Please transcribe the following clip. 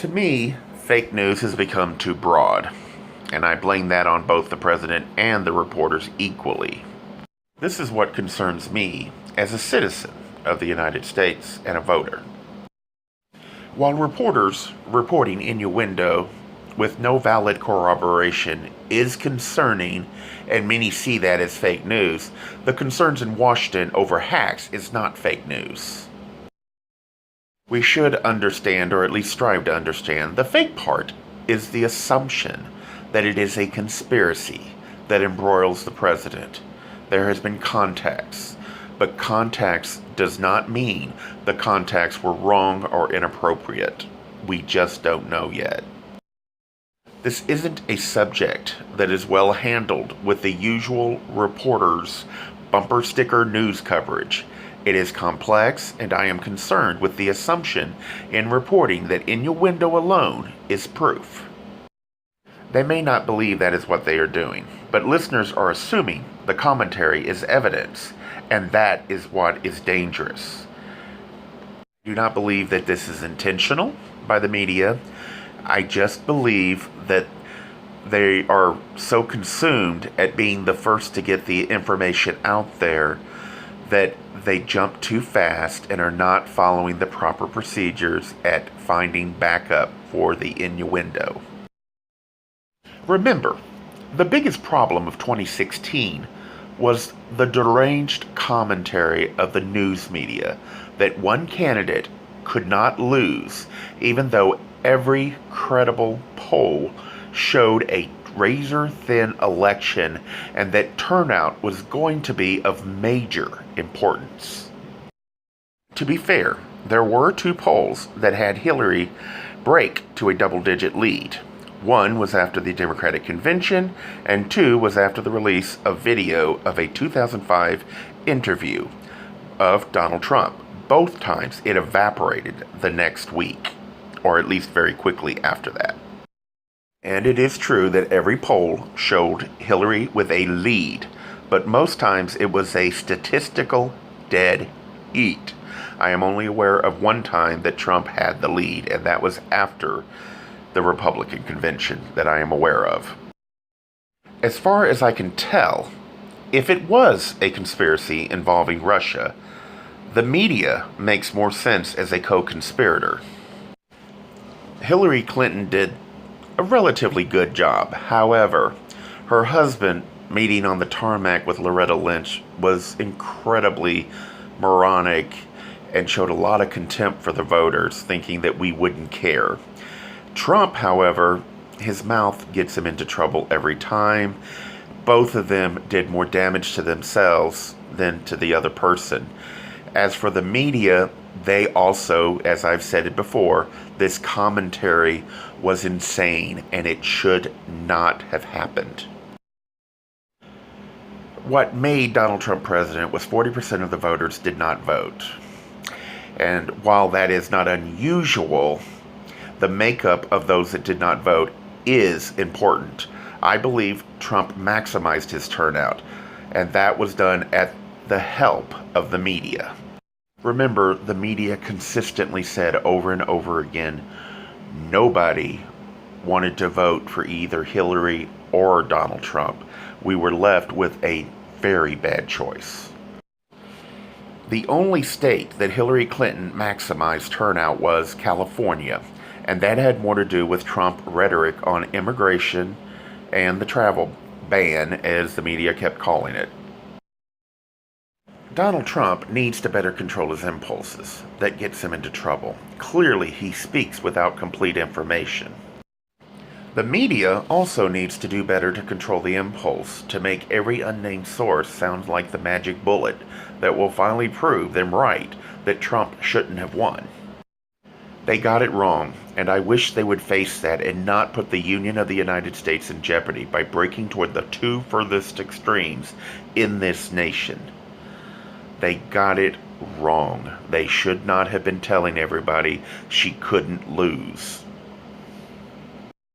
To me, fake news has become too broad, and I blame that on both the president and the reporters equally. This is what concerns me as a citizen of the United States and a voter. While reporters reporting innuendo with no valid corroboration is concerning, and many see that as fake news, the concerns in Washington over hacks is not fake news. We should understand, or at least strive to understand, the fake part is the assumption that it is a conspiracy that embroils the president. There has been contacts, but contacts does not mean the contacts were wrong or inappropriate. We just don't know yet. This isn't a subject that is well handled with the usual reporters' bumper sticker news coverage. It is complex, and I am concerned with the assumption in reporting that innuendo alone is proof. They may not believe that is what they are doing, but listeners are assuming the commentary is evidence, and that is what is dangerous. I do not believe that this is intentional by the media. I just believe that they are so consumed at being the first to get the information out there that they jump too fast and are not following the proper procedures at finding backup for the innuendo. Remember, the biggest problem of 2016 was the deranged commentary of the news media that one candidate could not lose, even though every credible poll showed a razor-thin election and that turnout was going to be of major importance. To be fair, there were two polls that had Hillary break to a double-digit lead. One was after the Democratic Convention, and two was after the release of video of a 2005 interview of Donald Trump. Both times it evaporated the next week, or at least very quickly after that. And it is true that every poll showed Hillary with a lead, but most times it was a statistical dead heat. I am only aware of one time that Trump had the lead, and that was after the Republican convention that I am aware of. As far as I can tell, if it was a conspiracy involving Russia, the media makes more sense as a co-conspirator. Hillary Clinton did a relatively good job. However, her husband meeting on the tarmac with Loretta Lynch was incredibly moronic and showed a lot of contempt for the voters, thinking that we wouldn't care. Trump, however, his mouth gets him into trouble every time. Both of them did more damage to themselves than to the other person. As for the media, they also, as I've said it before, this commentary was insane and it should not have happened. What made Donald Trump president was 40% of the voters did not vote. And while that is not unusual, the makeup of those that did not vote is important. I believe Trump maximized his turnout, and that was done at the help of the media. Remember, the media consistently said over and over again, nobody wanted to vote for either Hillary or Donald Trump. We were left with a very bad choice. The only state that Hillary Clinton maximized turnout was California, and that had more to do with Trump rhetoric on immigration and the travel ban, as the media kept calling it. Donald Trump needs to better control his impulses. That gets him into trouble. Clearly, he speaks without complete information. The media also needs to do better to control the impulse, to make every unnamed source sound like the magic bullet that will finally prove them right that Trump shouldn't have won. They got it wrong, and I wish they would face that and not put the Union of the United States in jeopardy by breaking toward the two furthest extremes in this nation. They got it wrong. They should not have been telling everybody she couldn't lose.